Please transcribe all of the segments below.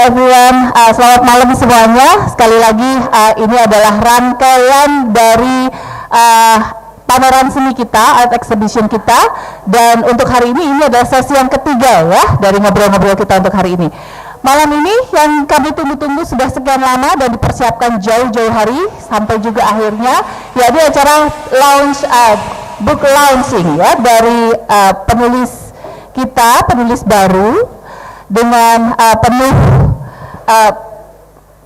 everyone. Selamat malam semuanya. Sekali lagi ini adalah rangkaian dari pameran seni kita, art exhibition kita. Dan untuk hari ini adalah sesi yang ketiga ya dari ngobrol-ngobrol kita untuk hari ini. Malam ini yang kami tunggu-tunggu sudah sekian lama dan dipersiapkan jauh-jauh hari sampai juga akhirnya yaitu acara launch book launching ya dari penulis kita, penulis baru dengan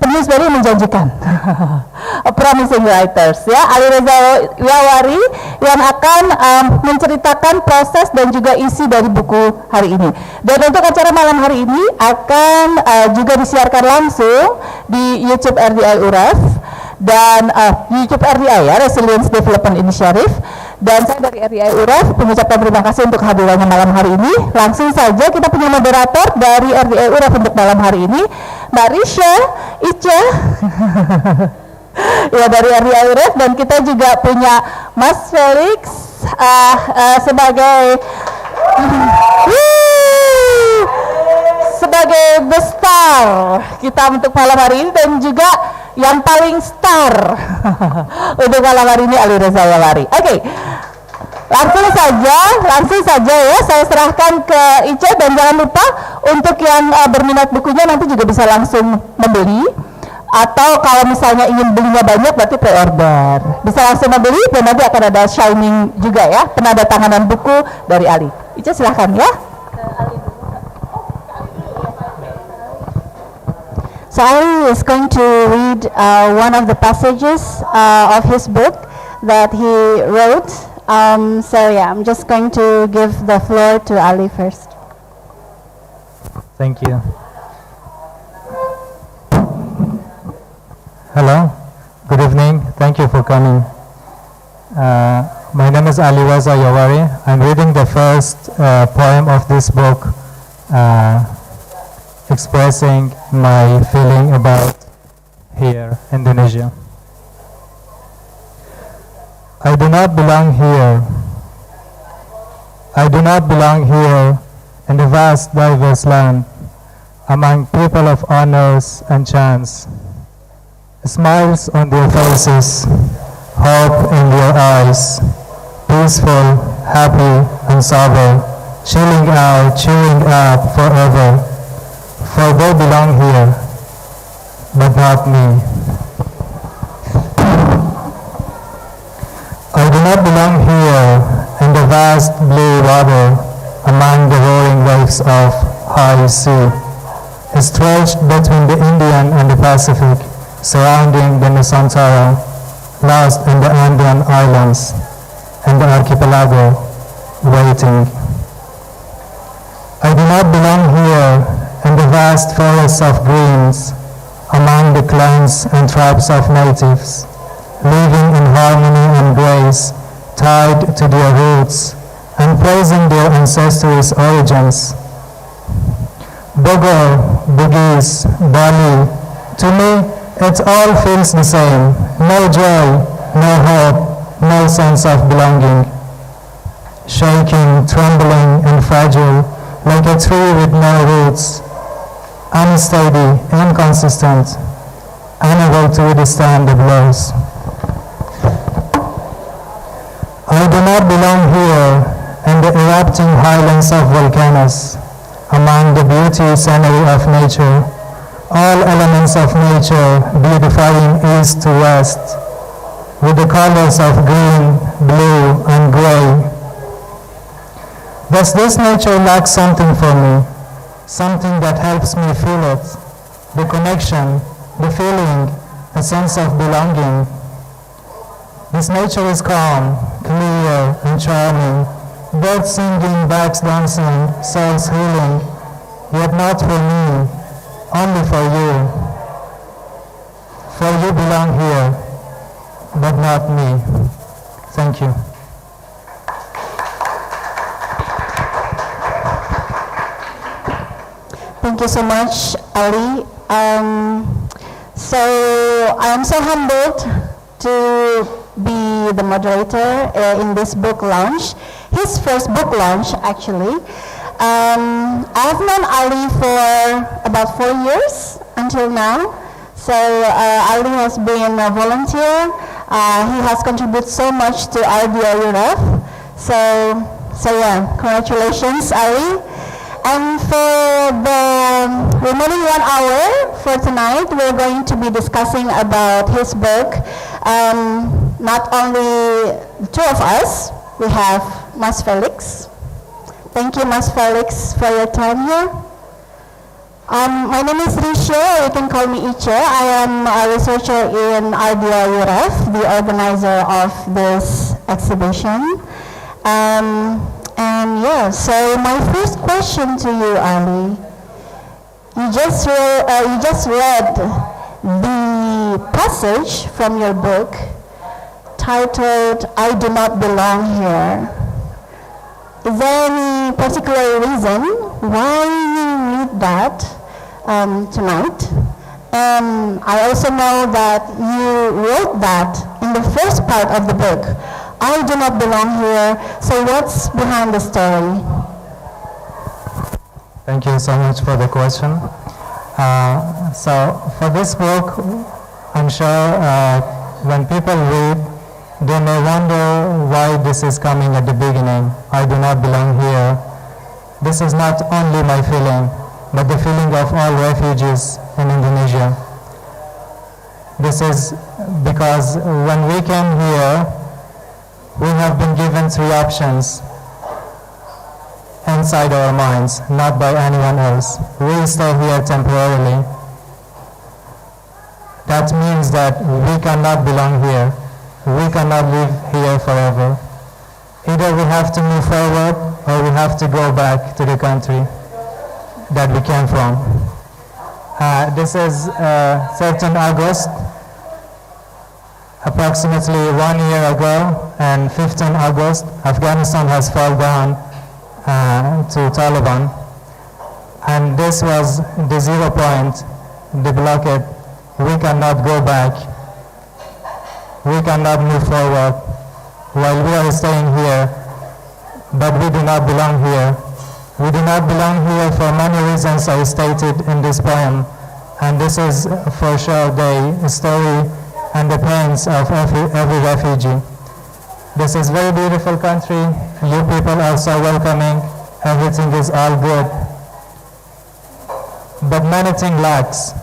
penulis baru menjanjikan promising writers ya, LWMJ yang akan menceritakan proses dan juga isi dari buku hari ini. Dan untuk acara malam hari ini akan juga disiarkan langsung di YouTube RDI UREF dan YouTube RDI ya, Resilience Development Initiative. Dan saya dari RDI UREF mengucapkan terima kasih untuk hadirannya malam hari ini. Langsung saja kita punya moderator dari RDI UREF untuk malam hari ini, Mbak Risha, Ica, ya dari RDI UREF, dan kita juga punya Mas Felix sebagai the star kita untuk malam hari ini, dan juga yang paling star untuk malam hari ini LWMJ. Oke. Langsung saja ya saya serahkan ke Ica, dan jangan lupa untuk yang berminat bukunya nanti juga bisa langsung membeli, atau kalau misalnya ingin belinya banyak berarti pre-order. Bisa langsung membeli dan nanti akan ada signing juga ya, penandatanganan buku dari Ali. Ica silahkan ya. So Ali is going to read one of the passages of his book that he wrote. So yeah, I'm just going to give the floor to Ali first. Thank you. Hello, good evening. Thank you for coming. My name is Ali Waza Yawari. I'm reading the first poem of this book, expressing my feeling about here, Indonesia. I do not belong here. I do not belong here in the vast diverse land, among people of honors and chance. Smiles on their faces, hope in their eyes, peaceful, happy and sober, chilling out, cheering up forever. For they belong here, but not me. I do not belong here in the vast blue water among the roaring waves of high sea, stretched between the Indian and the Pacific, surrounding the Nusantara, lost in the Andean islands and the archipelago, waiting. I do not belong here in the vast forests of greens among the clans and tribes of natives, living in harmony and grace, tied to their roots and praising their ancestors' origins. Bogor, Bugis, Bali, to me it all feels the same. No joy, no hope, no sense of belonging. Shaking, trembling and fragile, like a tree with no roots, unsteady, inconsistent, unable to withstand the blows. I do not belong here in the erupting highlands of volcanoes, among the beauty scenery of nature, all elements of nature beautifying east to west, with the colors of green, blue, and gray. Does this nature lack something for me? Something that helps me feel it, the connection, the feeling, a sense of belonging. This nature is calm, clear, and charming, birds singing, bats dancing, souls healing, yet not for me, only for you. For you belong here, but not me. Thank you. Thank you so much, Ali. So I am so humbled to be the moderator in this book launch, his first book launch actually. I've known Ali for about 4 years until now. So Ali has been a volunteer. He has contributed so much to RDI UREF. So yeah, congratulations, Ali. And for the remaining 1 hour for tonight, we're going to be discussing about his book. Not only the two of us, we have Mas Felix. Thank you, Mas Felix, for your time here. My name is Risha, you can call me Iche. I am a researcher in RDI UREF, the organizer of this exhibition. And yeah, so my first question to you, Ali, you just read the passage from your book titled, "I Do Not Belong Here." Is there any particular reason why you read that tonight? And I also know that you wrote that in the first part of the book, "I do not belong here." So what's behind the story? Thank you so much for the question. So for this book, I'm sure when people read, they may wonder why this is coming at the beginning. I do not belong here. This is not only my feeling, but the feeling of all refugees in Indonesia. This is because when we came here, we have been given 3 options inside our minds, not by anyone else. We stay here temporarily. That means that we cannot belong here. We cannot live here forever. Either we have to move forward or we have to go back to the country that we came from. This is 13 August, approximately 1 year ago, and 15 August, Afghanistan has fallen down to Taliban. And this was the 0 point, the blockade. We cannot go back. We cannot move forward while we are staying here, but we do not belong here. We do not belong here for many reasons I stated in this poem, and this is for sure the story and the pains of every refugee. This is very beautiful country. You people are so welcoming. Everything is all good, but many things lacks.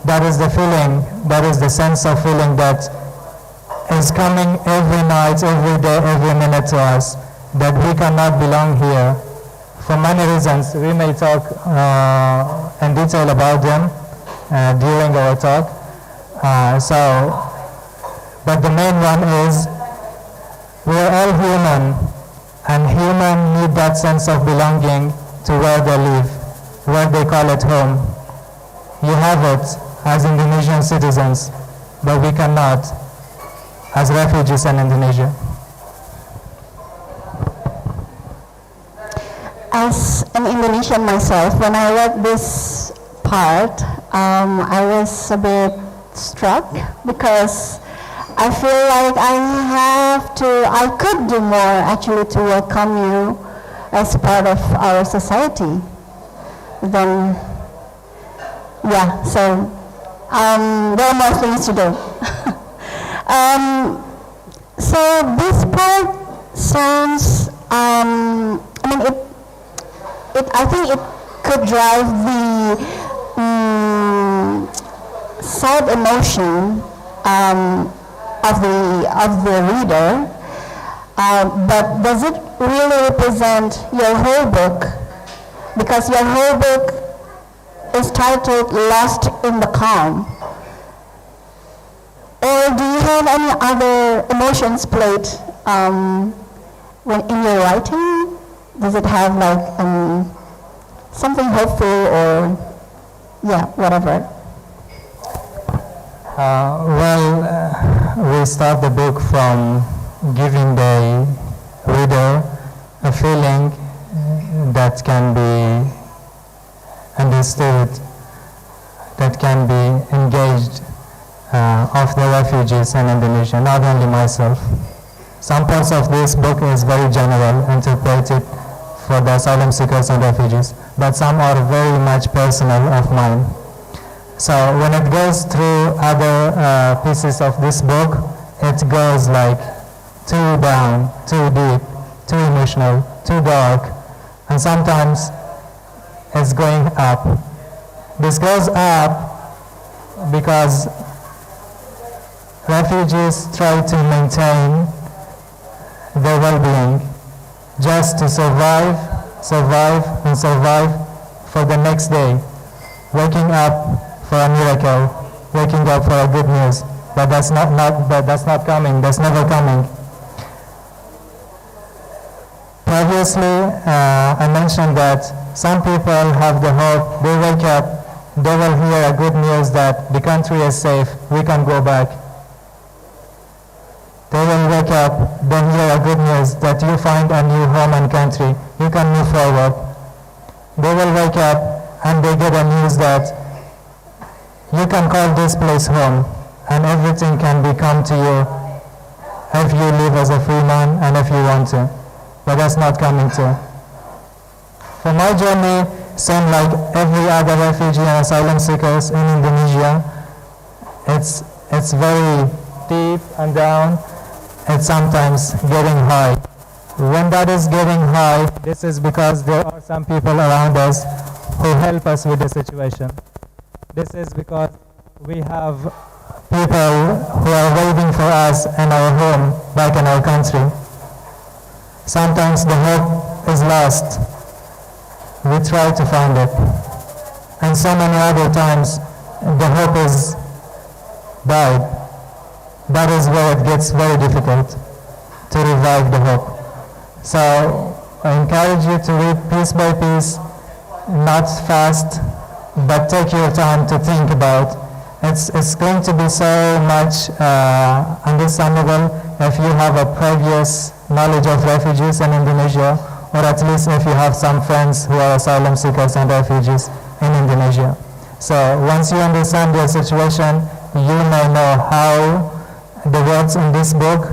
That is the feeling, that is the sense of feeling that is coming every night, every day, every minute to us, that we cannot belong here. For many reasons, we may talk in detail about them during our talk. But the main one is, we are all human, and human need that sense of belonging to where they live, where they call it home. You have it as Indonesian citizens, but we cannot as refugees in Indonesia. As an Indonesian myself, when I read this part, I was a bit struck because I feel like I could do more actually to welcome you as part of our society. Then, yeah, so there are more things to do. So this part sounds, I think it could drive the sad emotion of the reader, but does it really represent your whole book? Because your whole book is titled "Lost in the Calm." Or do you have any other emotions played when in your writing? Does it have like something hopeful or whatever? We start the book from giving the reader a feeling that can be understood, that can be engaged of the refugees in Indonesia, not only myself. Some parts of this book is very general, interpreted for the asylum seekers and refugees, but some are very much personal of mine. So when it goes through other pieces of this book, it goes like too down, too deep, too emotional, too dark, and sometimes it's going up. This goes up because refugees try to maintain their well-being just to survive for the next day, waking up for a miracle, waking up for a good news, but that's not coming, that's never coming. Previously, I mentioned that some people have the hope, they wake up, they will hear a good news that the country is safe, we can go back. They will wake up, then hear a good news that you find a new home and country, you can move forward. They will wake up and they get a news that you can call this place home and everything can become to you if you live as a free man and if you want to. But that's not coming to. For my journey, same like every other refugee and asylum seekers in Indonesia, it's very deep and down. It's sometimes getting high. When that is getting high, this is because there are some people around us who help us with the situation. This is because we have people who are waiting for us in our home, back in our country. Sometimes the hope is lost. We try to find it. And so many other times, the hope is died. That is where it gets very difficult to revive the hope. So I encourage you to read piece by piece, not fast, but take your time to think about. It's going to be so much understandable if you have a previous knowledge of refugees in Indonesia, or at least if you have some friends who are asylum seekers and refugees in Indonesia. So once you understand their situation, you may know how the words in this book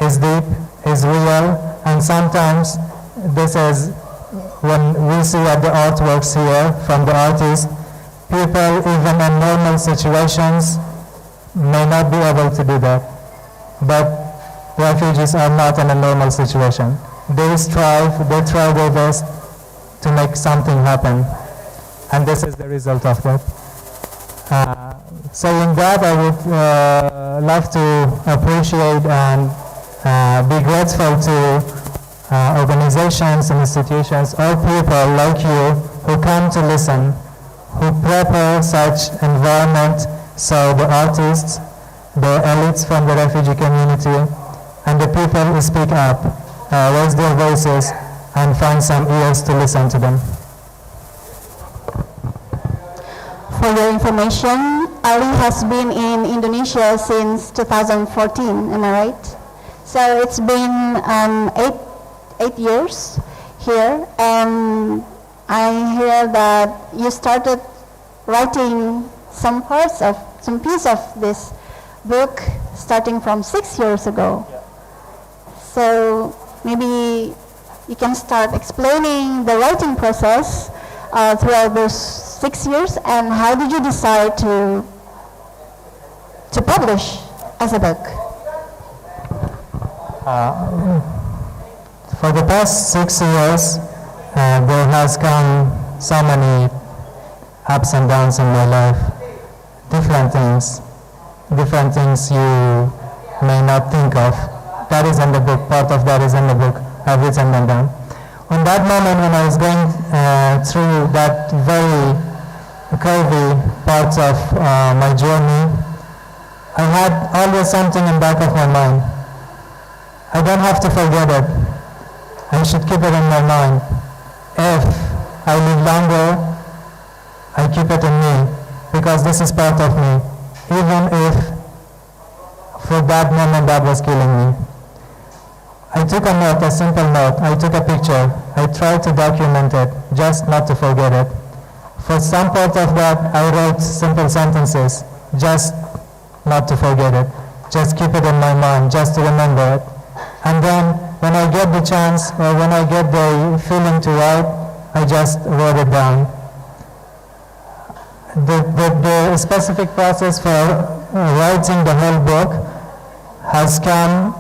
is deep, is real, and sometimes this is when we see at the artworks here from the artist, people even in normal situations may not be able to do that. But refugees are not in a normal situation. They strive, they try their best to make something happen. And this is the result of that. Saying that, I would love to appreciate and be grateful to organizations and institutions or people like you who come to listen, who prepare such environment so the artists, the elites from the refugee community, and the people who speak up raise their voices and find some ears to listen to them. For your information, Ali has been in Indonesia since 2014, am I right? So it's been 8 years here, and I hear that you started writing some piece of this book starting from 6 years ago. Yeah. So maybe you can start explaining the writing process throughout those 6 years, and how did you decide to publish as a book? For the past 6 years, there has come so many ups and downs in my life. Different things you may not think of. That is in the book, part of that is in the book. I've written them down. On that moment when I was going through that very curvy part of my journey, I had always something in the back of my mind. I don't have to forget it. I should keep it in my mind. If I live longer, I keep it in me, because this is part of me, even if for that moment that was killing me. I took a note, a simple note, I took a picture, I tried to document it, just not to forget it. For some part of that, I wrote simple sentences, just not to forget it, just keep it in my mind, just to remember it. And then when I get the chance or when I get the feeling to write, I just wrote it down. The specific process for writing the whole book has come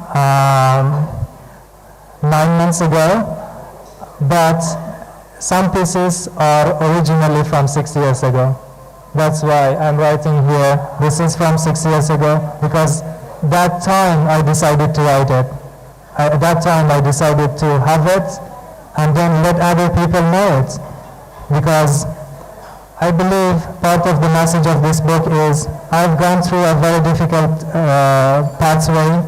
9 months ago, but some pieces are originally from 6 years ago. That's why I'm writing here. This is from 6 years ago because that time I decided to write it. At that time I decided to have it and then let other people know it, because I believe part of the message of this book is I've gone through a very difficult pathway,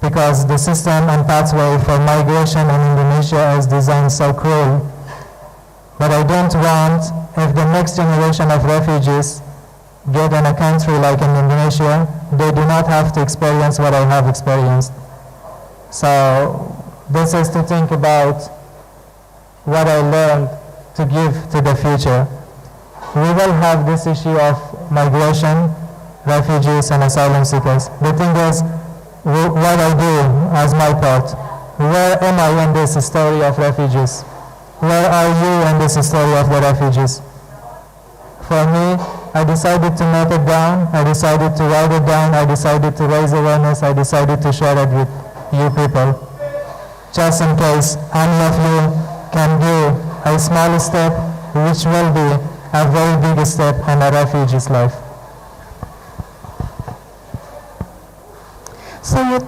because the system and pathway for migration in Indonesia is designed so cruel. But I don't want, if the next generation of refugees get in a country like in Indonesia, they do not have to experience what I have experienced. So this is to think about what I learned to give to the future. We will have this issue of migration, refugees and asylum seekers. The thing is, what I do as my part, where am I in this story of refugees? Where are you in this story of the refugees? For me, I decided to note it down, I decided to write it down, I decided to raise awareness, I decided to share it with you people. Just in case any of you can do a small step, which will be a very big step in a refugee's life. So you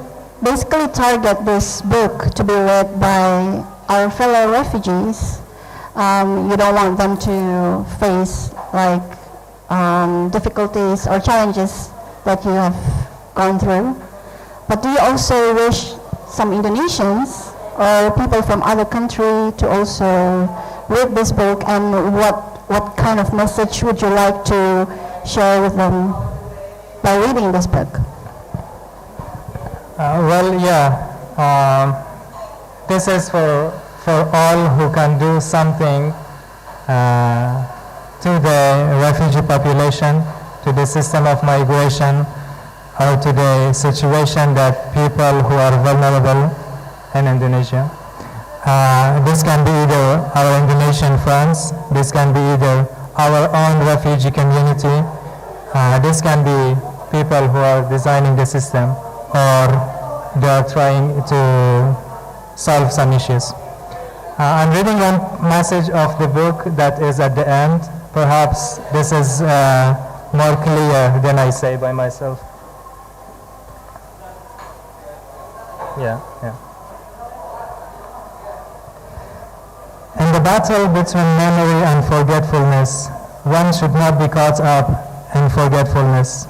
basically target this book to be read by our fellow refugees. You don't want them to face like difficulties or challenges that you have gone through. But do you also wish some Indonesians or people from other country to also read this book, and what kind of message would you like to share with them by reading this book? This is for all who can do something to the refugee population, to the system of migration, or to the situation that people who are vulnerable in Indonesia. This can be either our Indonesian friends, this can be either our own refugee community, this can be people who are designing the system, or they are trying to solve some issues. I'm reading one message of the book that is at the end. Perhaps this is more clear than I say by myself. Yeah. In the battle between memory and forgetfulness, one should not be caught up in forgetfulness.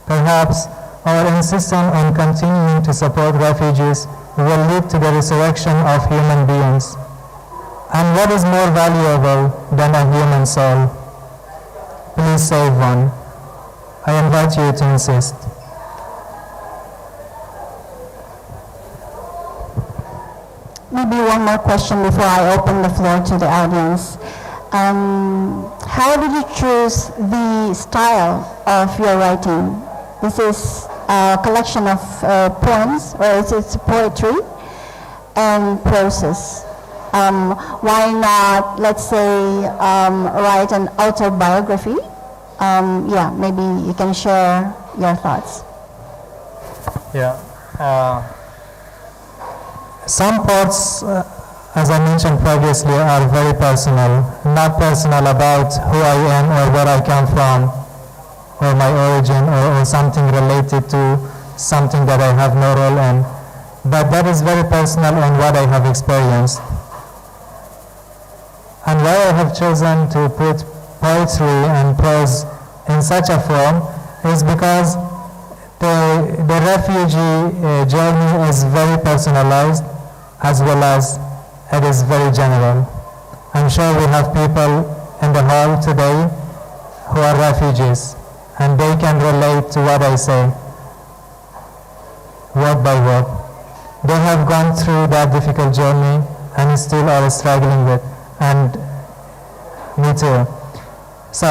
Perhaps our insistence on continuing to support refugees will lead to the resurrection of human beings. And what is more valuable than a human soul? Please save one. I invite you to insist. Maybe one more question before I open the floor to the audience. How did you choose the style of your writing? This is a collection of poems, or it's poetry and prose. Why not, let's say, write an autobiography? Maybe you can share your thoughts. Some parts, as I mentioned previously, are very personal. Not personal about who I am or where I come from, or my origin, or something related to something that I have no role in. But that is very personal in what I have experienced. And why I have chosen to put poetry and prose in such a form is because the refugee journey is very personalized, as well as it is very general. I'm sure we have people in the hall today who are refugees, and they can relate to what I say, word by word. They have gone through that difficult journey and still are struggling with, and me too. So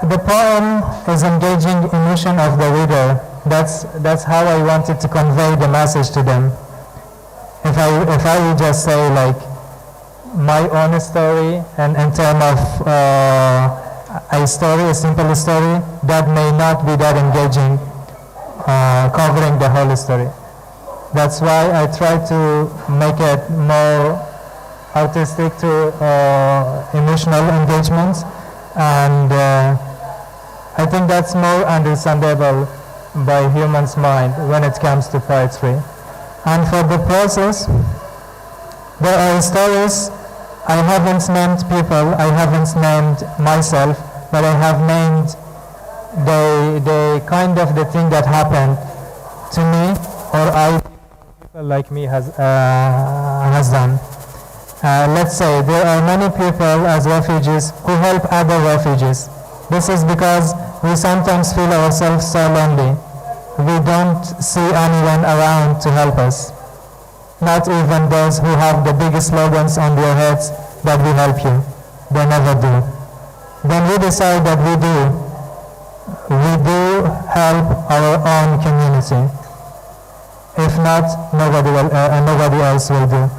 the poem is engaging emotion of the reader. That's how I wanted to convey the message to them. if I will just say like my own story and in terms of a story, a simple story, that may not be that engaging, covering the whole story. That's why I try to make it more artistic to emotional engagement, and I think that's more understandable by humans' mind when it comes to poetry. And for the process, there are stories. I haven't named people, I haven't named myself, but I have named the kind of the thing that happened to me, or people like me has done. Let's say there are many people as refugees who help other refugees. This is because we sometimes feel ourselves so lonely. We don't see anyone around to help us. Not even those who have the biggest slogans on their heads that we help you. They never do. Then we decide that we do help our own community. If not, nobody else will do.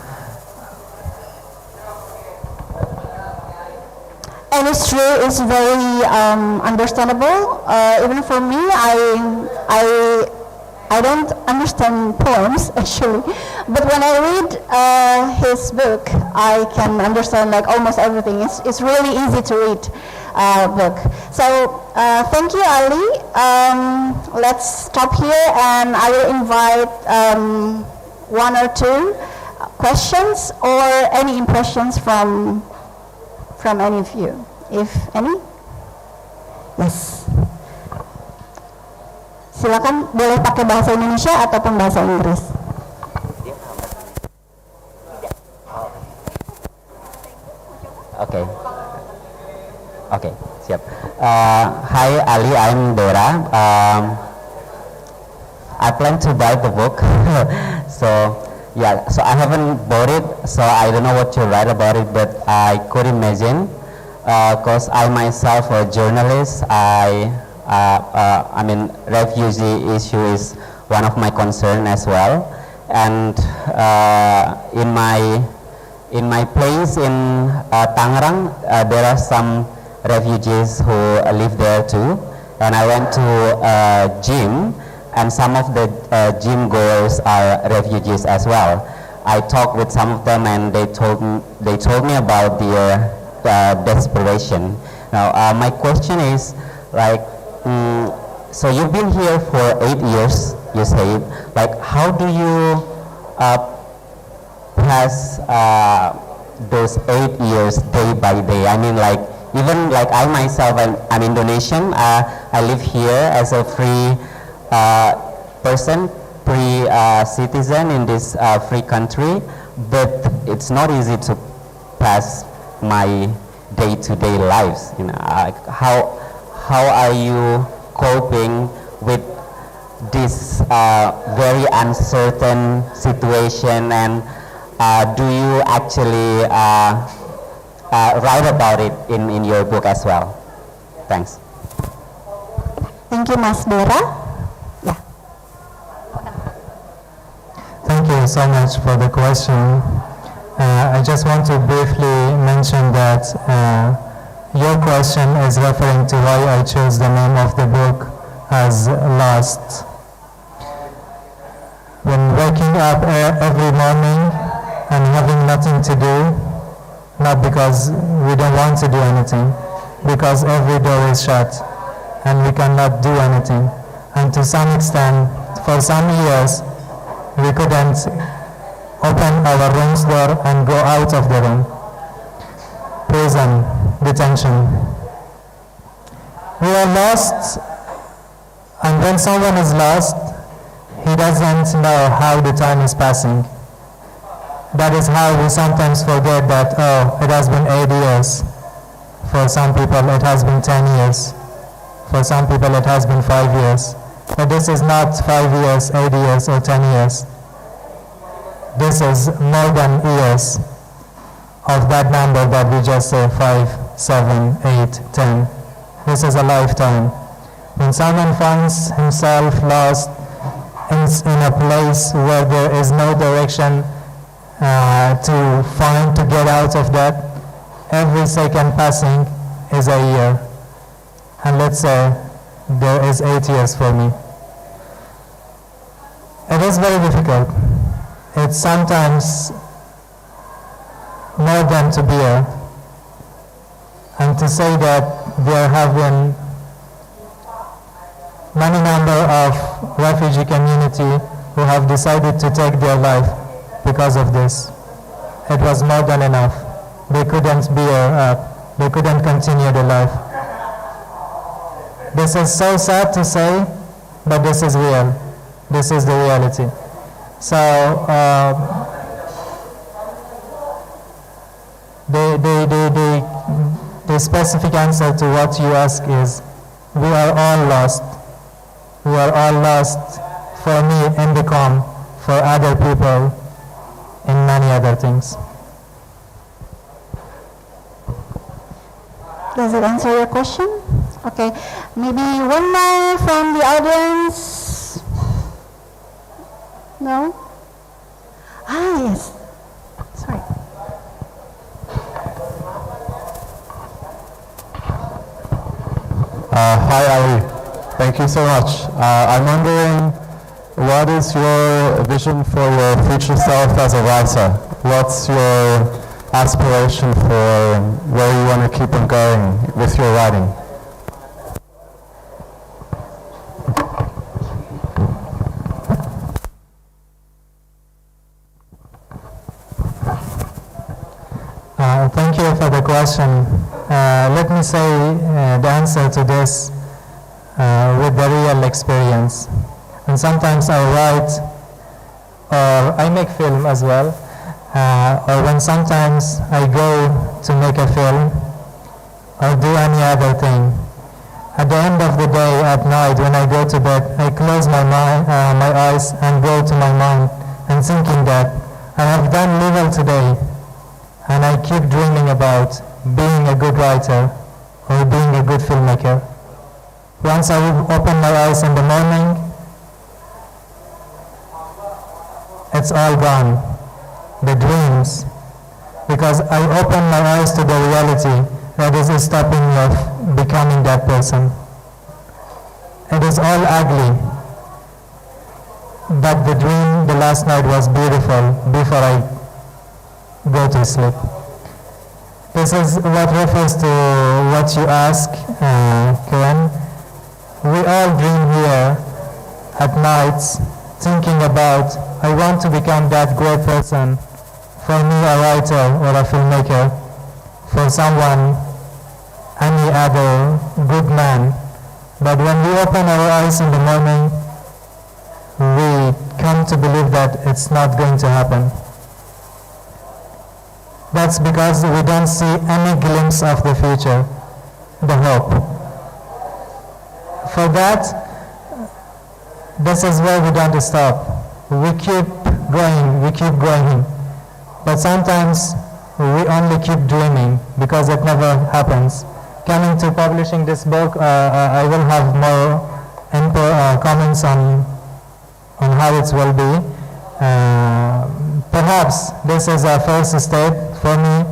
And it's true, it's very understandable. Even for me, I don't understand poems actually, but when I read his book, I can understand like almost everything. It's really easy to read book. So thank you, Ali. Let's stop here, and I will invite one or two questions or any impressions from any of you, if any. Yes. Silakan, boleh pakai bahasa Indonesia ataupun bahasa Inggris. Okay, siap. Hi Ali, I'm Dora. I plan to buy the book, so I haven't bought it, so I don't know what to write about it, but I could imagine, because I myself a journalist, I mean, refugee issue is one of my concern as well, and in my place in Tangerang, there are some refugees who live there too, and I went to a gym, and some of the gym goers are refugees as well. I talked with some of them, and they told me about their desperation. Now, my question is, like, so you've been here for 8 years, you said. Like, how do you pass those 8 years day by day? I mean, like, even like I myself, I'm Indonesian. I live here as a free person, free citizen in this free country, but it's not easy to pass my day-to-day lives. You know, how are you coping with this very uncertain situation, and do you actually write about it in your book as well? Thanks. Thank you, Mas Dora. Yeah. Thank you so much for the question. I just want to briefly mention that your question is referring to why I chose the name of the book as Lost. When waking up every morning and having nothing to do, not because we don't want to do anything, because every door is shut and we cannot do anything. And to some extent, for some years, we couldn't open our room's door and go out of the room. Prison, detention. We are lost, and when someone is lost, he doesn't know how the time is passing. That is how we sometimes forget that, oh, it has been 8 years. For some people, it has been 10 years. For some people, it has been 5 years. But this is not 5 years, 8 years, or 10 years. This is more than years of that number that we just say 5, 7, 8, 10. This is a lifetime. When someone finds himself lost in a place where there is no direction, to get out of that. Every second passing is a year. And let's say there is 8 years for me. It is very difficult. It's sometimes more than to bear. And to say that there have been many number of refugee community who have decided to take their life because of this. It was more than enough. They couldn't bear up. They couldn't continue their life. This is so sad to say, but this is real. This is the reality. So the specific answer to what you ask is, we are all lost. We are all lost, for me in the calm, for other people in many other things. Does it answer your question? Okay, maybe one more from the audience. No? Ah, yes. Sorry. Hi Ali, thank you so much. I'm wondering, what is your vision for your future self as a writer? What's your aspiration for where you want to keep on going with your writing? Thank you for the question. Let me say the answer to this with the real experience. And sometimes I write or I make film as well, or when sometimes I go to make a film or do any other thing. At the end of the day, at night, when I go to bed, I close my eyes and go to my mind and thinking that I have done little today, and I keep dreaming about being a good writer or being a good filmmaker. Once I open my eyes in the morning, it's all gone, the dreams, because I open my eyes to the reality that is stopping me of becoming that person. It is all ugly, but the dream the last night was beautiful before I go to sleep. This is what refers to what you ask, Karen. We all dream here at nights thinking about, I want to become that great person. For me, a writer or a filmmaker. For someone, any other good man. But when we open our eyes in the morning, we come to believe that it's not going to happen. That's because we don't see any glimpse of the future, the hope. For that, this is where we don't stop. We keep going. But sometimes we only keep dreaming because it never happens. Coming to publishing this book, I will have more comments on how it will be. Perhaps this is a first step for me.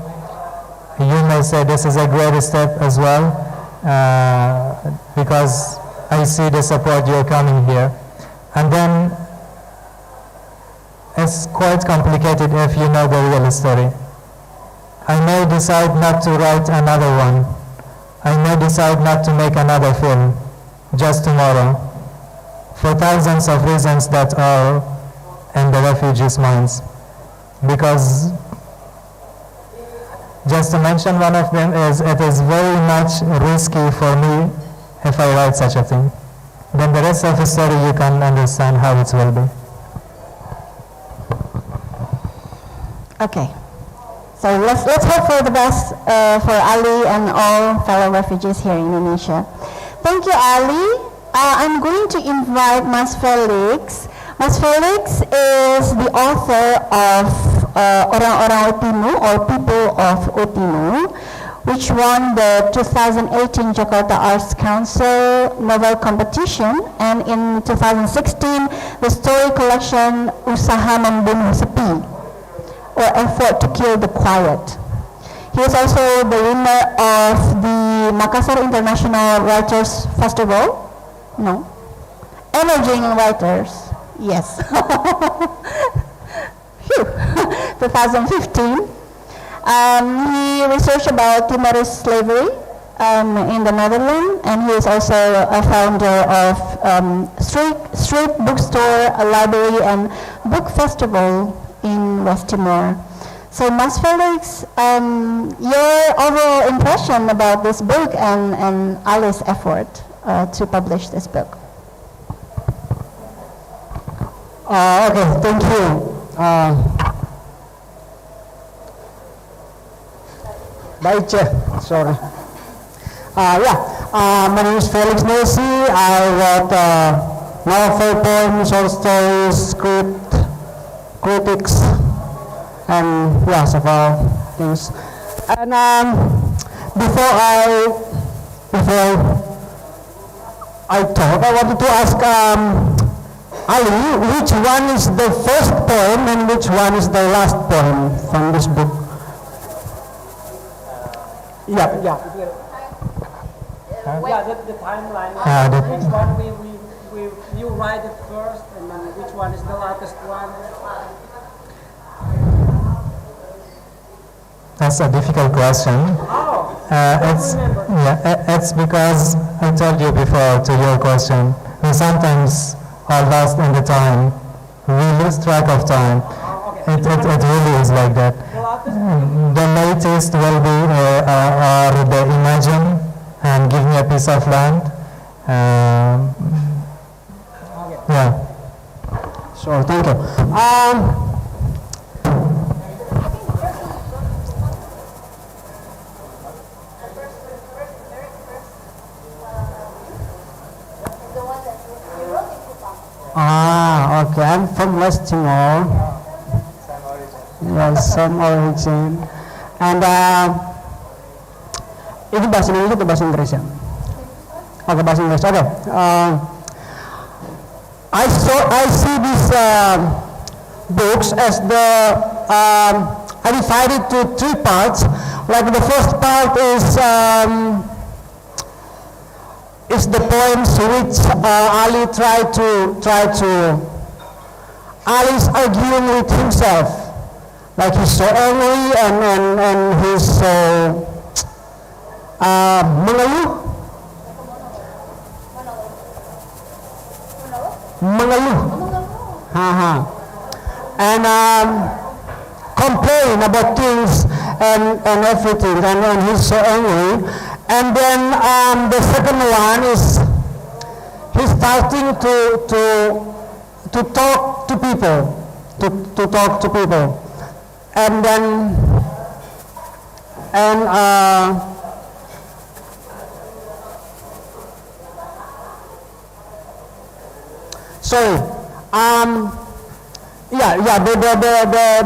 You may say this is a great step as well, because I see the support you're coming here. And then it's quite complicated if you know the real story. I may decide not to write another one. I may decide not to make another film just tomorrow, for thousands of reasons that are in the refugees' minds. Because, just to mention one of them, is it is very much risky for me if I write such a thing. Then the rest of the story you can understand how it will be. Okay. So let's hope for the best for Ali and all fellow refugees here in Indonesia. Thank you, Ali. I'm going to invite Mas Felix. Mas Felix is the author of Orang-Orang Utimu, or People of Utimu, which won the 2018 Jakarta Arts Council Novel Competition, and in 2016 the story collection Usaha Membunuh Sepi. or effort to kill the quiet. He is also the winner of the Makassar International Writers Festival. No. Emerging Writers. Yes. Phew. 2015. He researched about Timorese slavery in the Netherlands, and he is also a founder of street bookstore, a library, and book festival in West Timor. So, Mas Felix, your overall impression about this book and Ali's effort to publish this book? Okay, thank you. Sorry. My name is Felix Nelsi. I wrote novel, poems, short stories, script, critics, and several things. And before I talk, I wanted to ask Ali, which one is the first poem and which one is the last poem from this book? Yeah, the timeline. Which one you write it first, and then which one is the latest one? That's a difficult question. It's because I told you before to your question, we sometimes are lost in the time. We lose track of time. It really is like that. The latest will be or the Imagine and Give Me a Piece of Land. Sure, thank you. Okay, I'm from West Timor. Yes, same origin. And itu bahasa Indonesia atau bahasa Inggris ya? Oke, bahasa Inggris. Oke. I see these books as I divided to 3 parts. Like the first part is the poems which Ali Ali's arguing with himself. Like he's so angry and he's so mengeluh. And complain about things and everything, and he's so angry. And then the second one is he's starting to talk to people, to talk to people, and then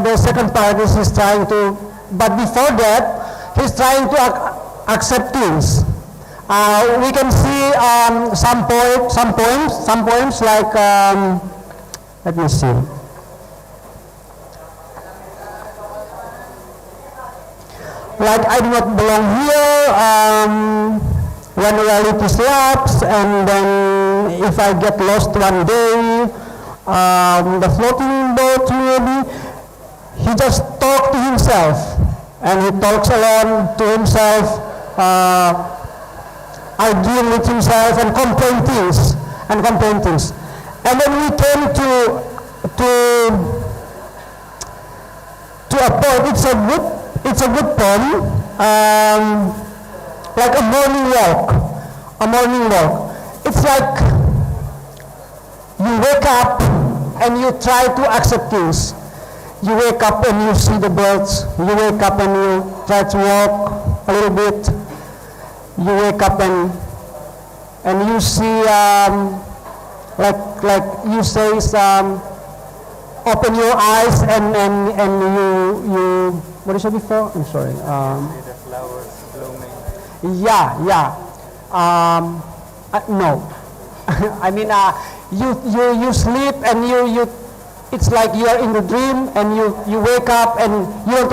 the second part is he's trying to, but before that he's trying to accept things. We can see some poems like let me see. Like I do not belong here, when reality slaps, and then if I get lost one day, the floating boat maybe, he just talks to himself, and he talks alone to himself, arguing with himself and complain things. And then we came to a point. It's a good poem, like a morning walk. It's like you wake up and you try to accept things. You wake up and you see the birds. You wake up and you try to walk a little bit. You wake up and you see like you say open your eyes and you what did I say before? I'm sorry. See the flowers blooming. No. I mean, you sleep and it's like you are in the dream and you wake up and you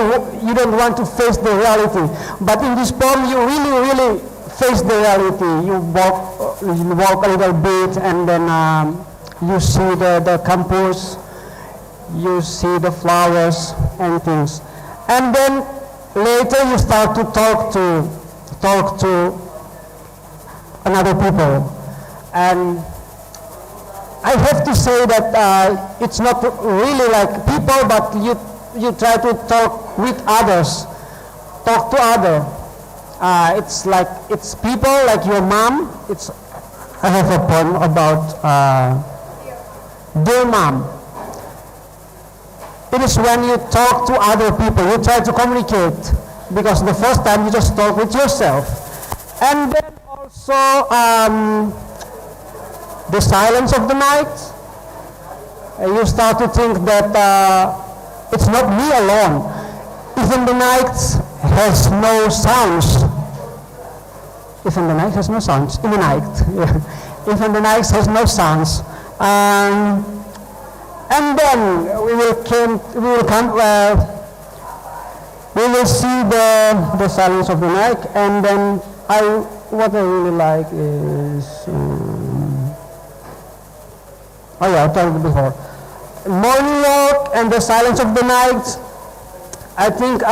don't want to face the reality. But in this poem, you really face the reality. You walk a little bit, and then you see the campus, you see the flowers and things, and then later you start to talk to another people. And I have to say that it's not really like people, but you try to talk with others, talk to others. It's like it's people like your mom. I have a poem about dear mom. It is when you talk to other people, you try to communicate, because the first time you just talk with yourself. And then also the silence of the night. You start to think that it's not me alone. Even the night has no sounds. Even the night has no sounds. In the night, yeah. Even the night has no sounds. And then we will see the silence of the night. And then what I really like is, I told you before, morning walk and the silence of the night. I think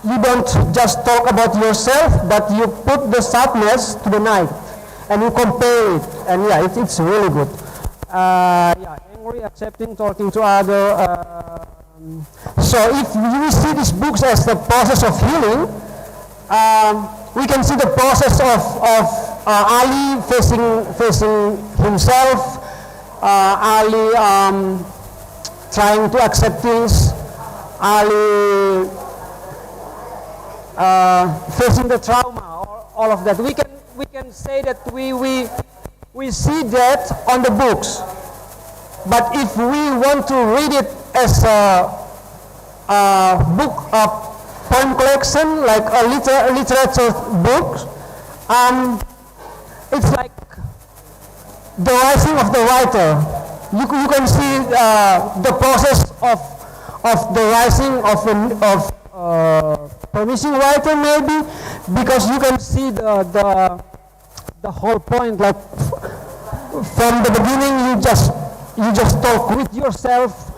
you don't just talk about yourself, but you put the sadness to the night and you compare it, and yeah, it's really good. Angry, accepting, talking to other. So if you see these books as the process of healing, we can see the process of Ali facing himself, Ali trying to accept things, Ali facing the trauma, all of that. We can say that we see that on the books, but if we want to read it as a book of poem collection, like a literature book, it's like the rising of the writer. You can see the process of the rising of promising writer, maybe, because you can see the whole point. Like from the beginning, you just talk with yourself,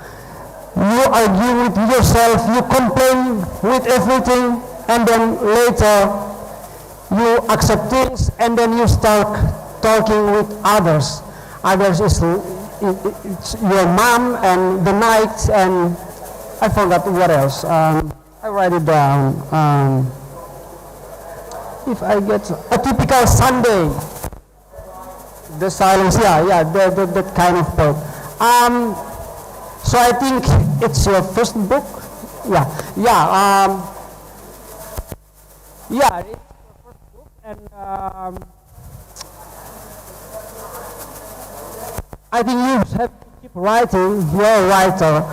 you argue with yourself, you complain with everything, and then later you accept things, and then you start talking with others. Others is it's your mom and the night, and I forgot what else. I write it down. If I get a typical Sunday, the silence, that kind of book. So I think it's your first book. It's your first book, and I think you have to keep writing. You're a writer.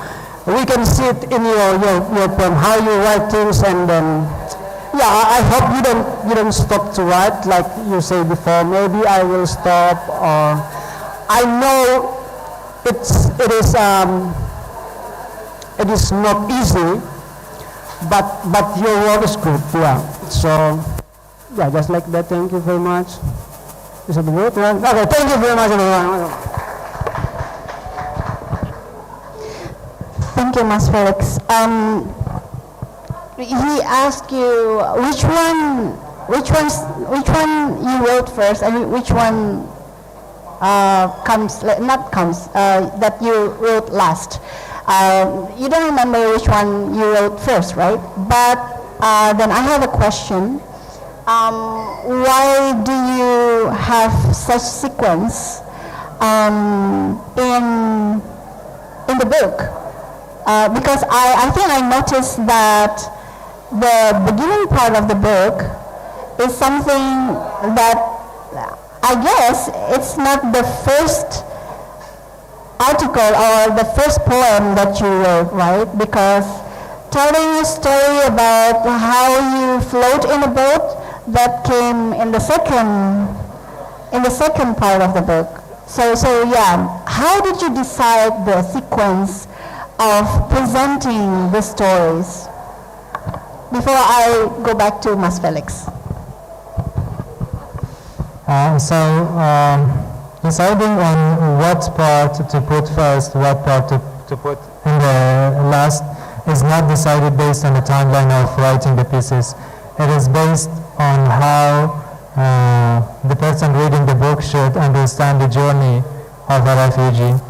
We can see it in your poem, how you write things, and then I hope you don't stop to write like you say before. Maybe I will stop, or I know it is not easy, but your work is good. So just like that. Thank you very much. Is it good? Okay, thank you very much, everyone. Thank you, Mas Felix. He asked you which one you wrote first, and which one that you wrote last. You don't remember which one you wrote first, right? But then I have a question. Why do you have such sequence in the book? Because I think I noticed that the beginning part of the book is something that I guess it's not the first article or the first poem that you wrote, right? Because telling a story about how you float in a boat, that came in the second part of the book. So yeah, how did you decide the sequence of presenting the stories? Before I go back to Mas Felix. Deciding on what part to put first, what part to put in the last, is not decided based on the timeline of writing the pieces. It is based on how the person reading the book should understand the journey of a refugee.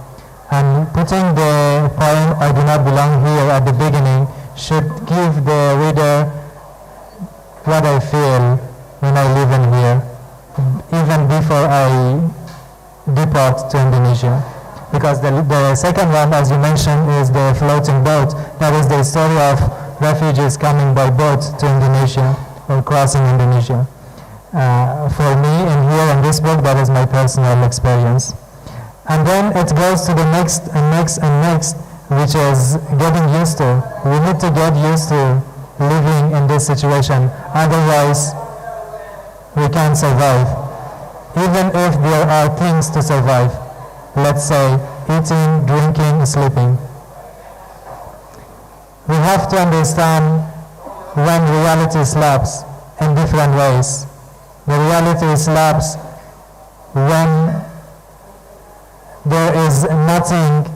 And putting the poem "I Do Not Belong Here" at the beginning should give the reader what I feel when I live in here, even before I depart to Indonesia. Because the second one, as you mentioned, is the floating boat. That is the story of refugees coming by boat to Indonesia or crossing Indonesia. For me, in here in this book, that is my personal experience. And then it goes to the next and next and next, which is getting used to. We need to get used to living in this situation. Otherwise, we can't survive. Even if there are things to survive. Let's say eating, drinking, sleeping. We have to understand when reality slaps in different ways. The reality slaps when there is nothing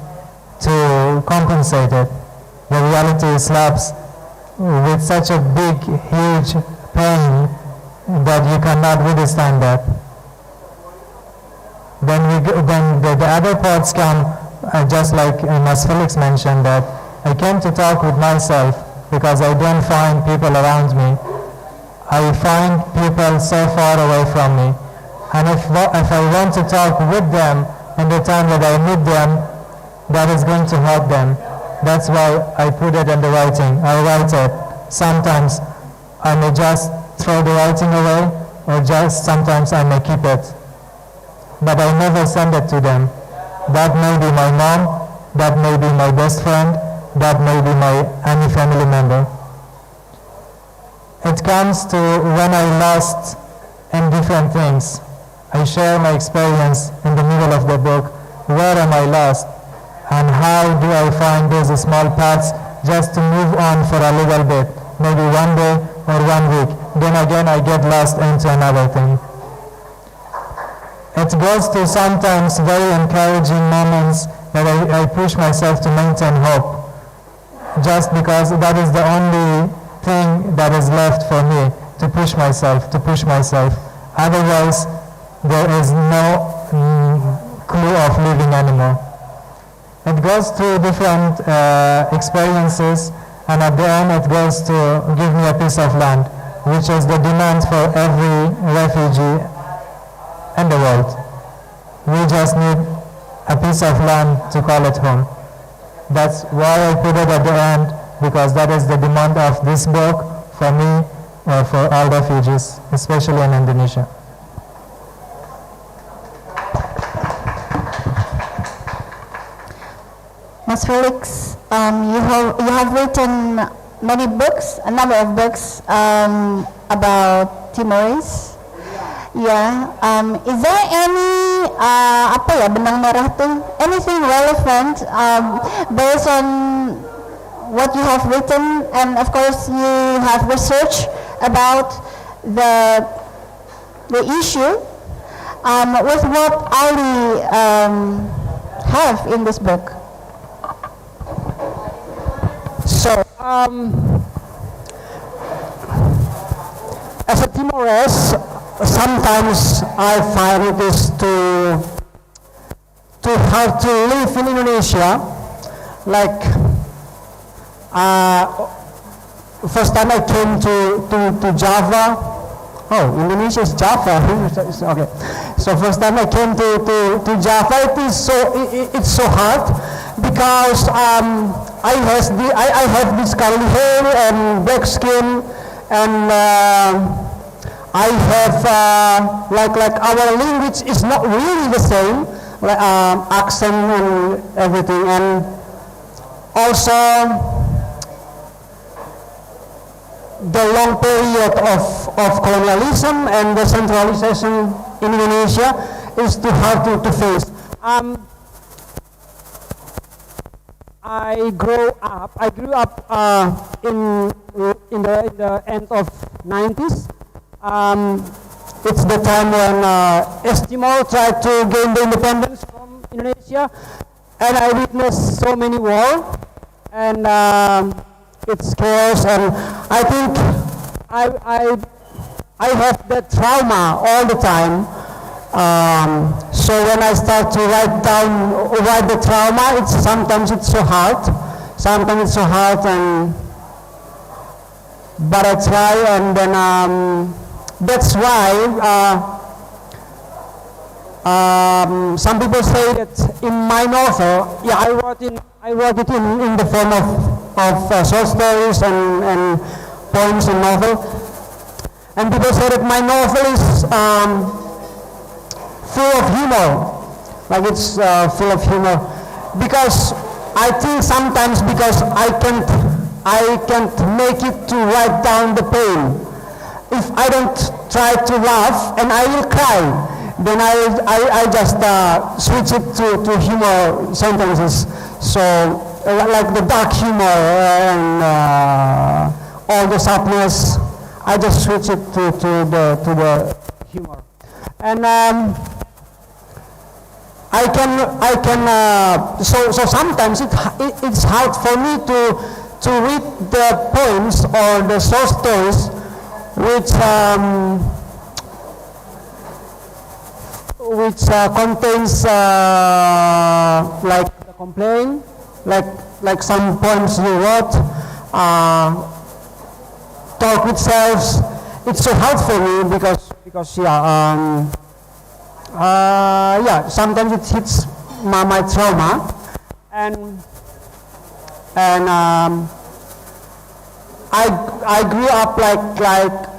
to compensate it. The reality slaps with such a big, huge pain that you cannot withstand that. Then the other parts come, just like Mas Felix mentioned, that I came to talk with myself because I don't find people around me. I find people so far away from me. And if I want to talk with them in the time that I meet them, that is going to hurt them. That's why I put it in the writing. I write it. Sometimes I may just throw the writing away, or just sometimes I may keep it. But I never send it to them. That may be my mom, that may be my best friend, that may be any family member. It comes to when I lost in different things. I share my experience in the middle of the book. Where am I lost? And how do I find those small paths just to move on for a little bit? Maybe one day or 1 week. Then again I get lost into another thing. It goes to sometimes very encouraging moments that I push myself to maintain hope. Just because that is the only thing that is left for me, to push myself. Otherwise, there is no clue of living anymore. It goes through different experiences, and at the end it goes to give me a piece of land, which is the demand for every refugee in the world. We just need a piece of land to call it home. That's why I put it at the end, because that is the demand of this book for me or for all refugees, especially in Indonesia. Mas Felix, you have written many books, a number of books about Timorese. Yeah. Is there any benang merah tuh? Anything relevant based on what you have written, and of course you have researched about the issue with what Ali have in this book? So, as a Timorese, sometimes I find it is to have to live in Indonesia. Like, first time I came to Java. Oh, Indonesia is Java. Okay. So first time I came to Java, it's so hard because I have this curly hair and black skin, and I have like our language is not really the same, like accent and everything, and also the long period of colonialism and the centralization in Indonesia is too hard to face. I grew up in the end of 90s. It's the time when Timor tried to gain the independence from Indonesia, and I witnessed so many wars, and it's chaos, and I think I have that trauma all the time. So when I start to write the trauma, sometimes it's so hard, but I try, and then that's why some people say that in my novel, yeah, I wrote it in the form of short stories and poems and novel, and people say that my novel is full of humor, like it's full of humor, because I think sometimes because I can't make it to write down the pain. If I don't try to laugh and I will cry, then I just switch it to humor sentences. So like the dark humor and all the sadness, I just switch it to the humor. And so sometimes it's hard for me to read the poems or the short stories which contains like the complaint, like some poems you wrote, talk with selves. It's so hard for me because sometimes it hits my trauma, and I grew up like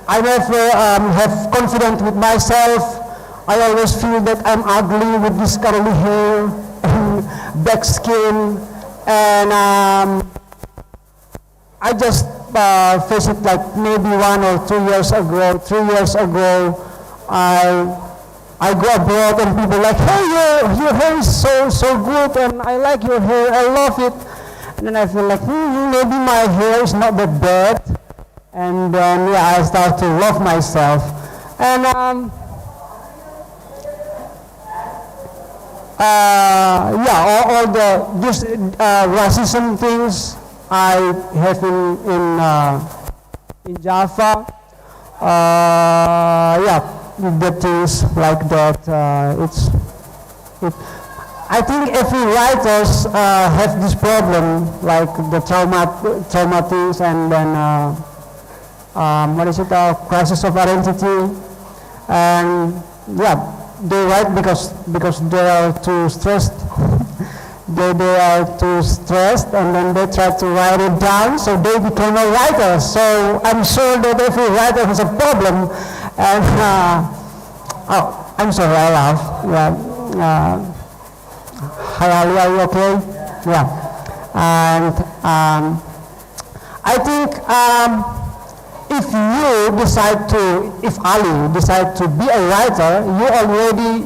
I never have confidence with myself. I always feel that I'm ugly with this curly hair and black skin, and I just face it like maybe 1 or 2 years ago, 3 years ago. I go abroad and people like, hey, your hair is so good, and I like your hair, I love it. And then I feel like, maybe my hair is not that bad. And then I start to love myself. And all this racism things I have in Java. The things like that. I think every writers have this problem, like the trauma things, and then crisis of identity, and they write because they are too stressed. they are too stressed, and then they try to write it down, so they become a writer. So I'm sure that every writer has a problem, and I'm sorry, I laugh. Hi Ali, are you okay? Yeah. And I think if Ali decide to be a writer, you already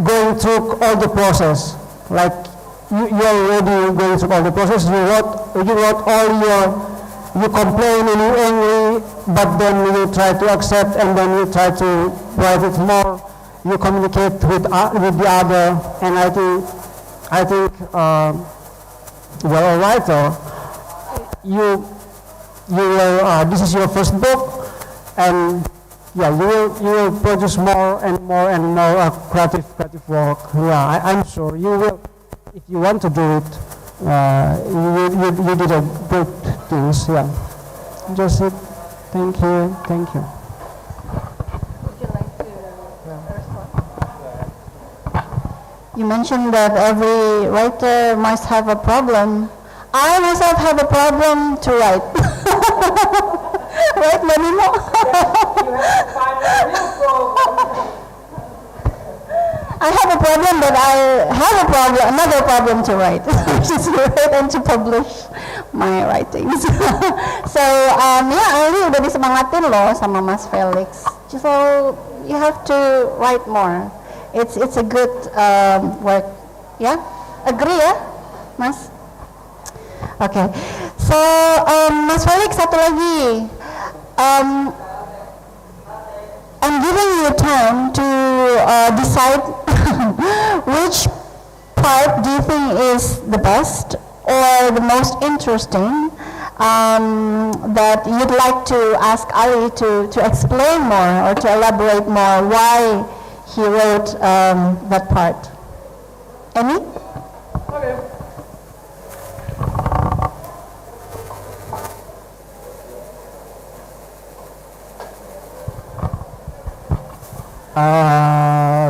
going through all the process. Like you already going through all the process. You wrote all you complain and you angry, but then you try to accept, and then you try to write it more. You communicate with the other, and I think you're a writer. You will. This is your first book, and you will produce more and more creative work. Yeah, I'm sure you will. If you want to do it, you did a good things. Yeah, just it. Thank you. You mentioned that every writer must have a problem. I myself have a problem to write. Right, Manimo? You have to find a real problem. I have a problem, but I have another problem to write, which is to write and to publish my writings. So Ali udah disemangatin loh sama Mas Felix. So you have to write more. It's a good work. Yeah, agree ya, Mas? Okay. So Mas Felix, satu lagi. I'm giving you time to decide which part do you think is the best or the most interesting that you'd like to ask Ali to explain more or to elaborate more why he wrote that part. Any? Okay.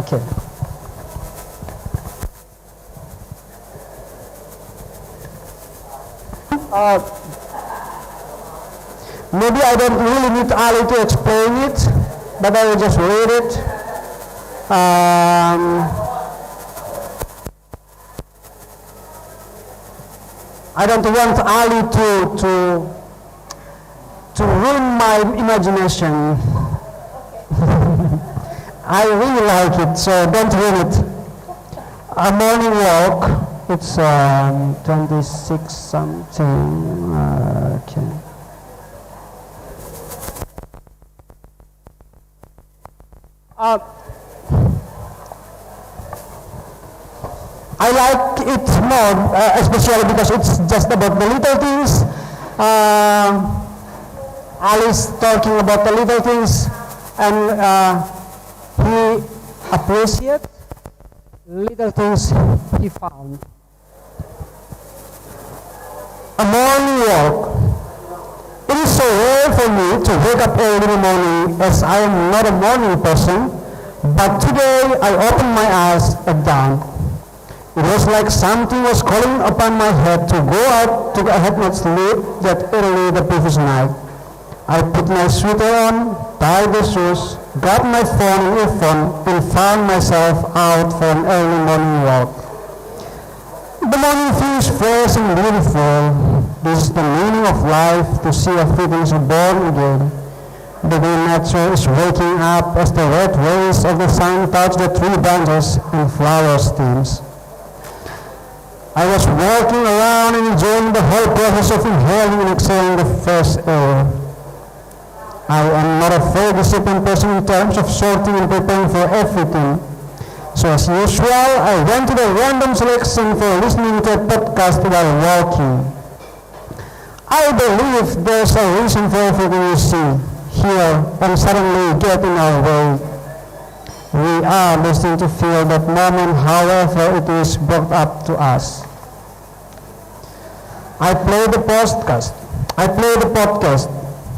Okay. Maybe I don't really need Ali to explain it, but I will just read it. I don't want Ali to ruin my imagination. I really like it, so don't ruin it. A morning walk, it's 26 something, okay. I like it more, especially because it's just about the little things. Ali's talking about the little things, and he appreciates little things he found. A morning walk. It is so rare for me to wake up early in the morning, as I am not a morning person, but today I opened my eyes at dawn. It was like something was calling upon my head to go out to I had not slept that early the previous night. I put my sweater on, tied the shoes, got my phone and earphone, and found myself out for an early morning walk. The morning feels fresh and beautiful. This is the meaning of life, to see a feelings born again. The green nature is waking up as the red rays of the sun touch the tree branches and flower stems. I was walking around and enjoying the whole process of inhaling and exhaling the fresh air. I am not a very disciplined person in terms of sorting and preparing for everything. So as usual, I went to the random selection for listening to a podcast while walking. I believe there's a reason for everything you see, hear, and suddenly get in our way. We are destined to feel that moment, however it is brought up to us. I played the podcast.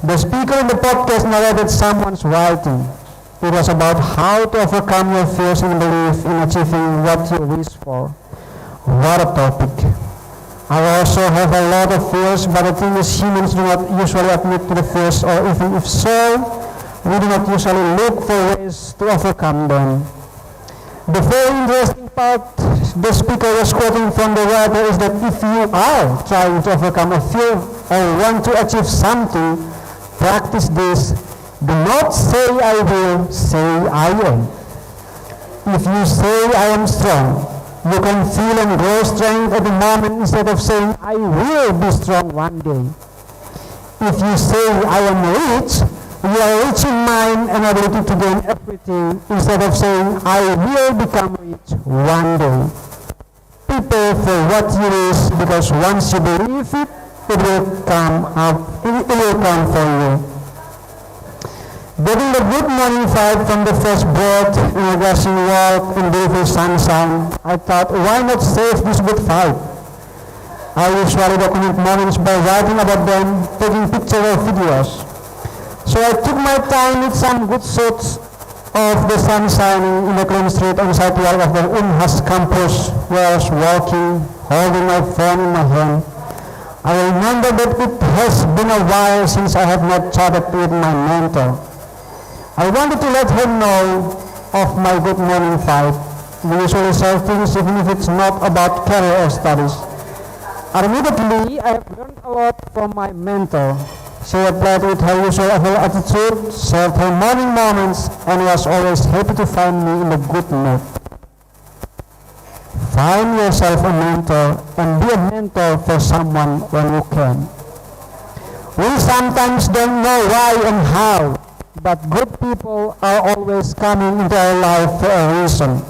The speaker in the podcast narrated someone's writing. It was about how to overcome your fears and belief in achieving what you wish for. What a topic. I also have a lot of fears, but the thing is humans do not usually admit to the fears, or even if so, we do not usually look for ways to overcome them. The very interesting part the speaker was quoting from the writer is that if you are trying to overcome a fear or want to achieve something, practice this. Do not say I will, say I am. If you say I am strong, you can feel and grow strength at the moment instead of saying I will be strong one day. If you say I am rich, you are rich in mind and ability to gain everything instead of saying I will become rich one day. Prepare for what you wish, because once you believe it, it will come for you. Getting the good morning vibe from the fresh breath and a rushing walk and beautiful sunshine, I thought, why not save this good vibe? I usually document mornings by writing about them, taking pictures or videos. So I took my time with some good shots of the sun shining in the clean street on sidewalk of the Unhas campus, where I was walking, holding my phone in my hand. I remember that it has been a while since I have not chatted with my mentor. I wanted to let her know of my good morning vibe. We usually share things even if it's not about career or studies. Admittedly, I have learned a lot from my mentor. She had played with her usual attitude, shared her morning moments, and was always happy to find me in a good mood. Find yourself a mentor and be a mentor for someone when you can. We sometimes don't know why and how, but good people are always coming into our life for a reason.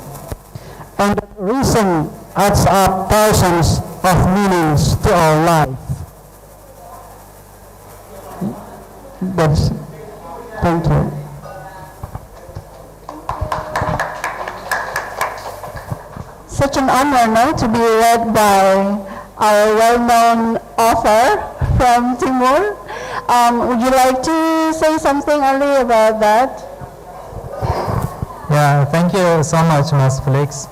And that reason adds up thousands of meanings to our life. Thank you. Such an honor, no, to be read by our well-known author from Timor. Would you like to say something, Ali, about that? Yeah, thank you so much, Ms. Felix.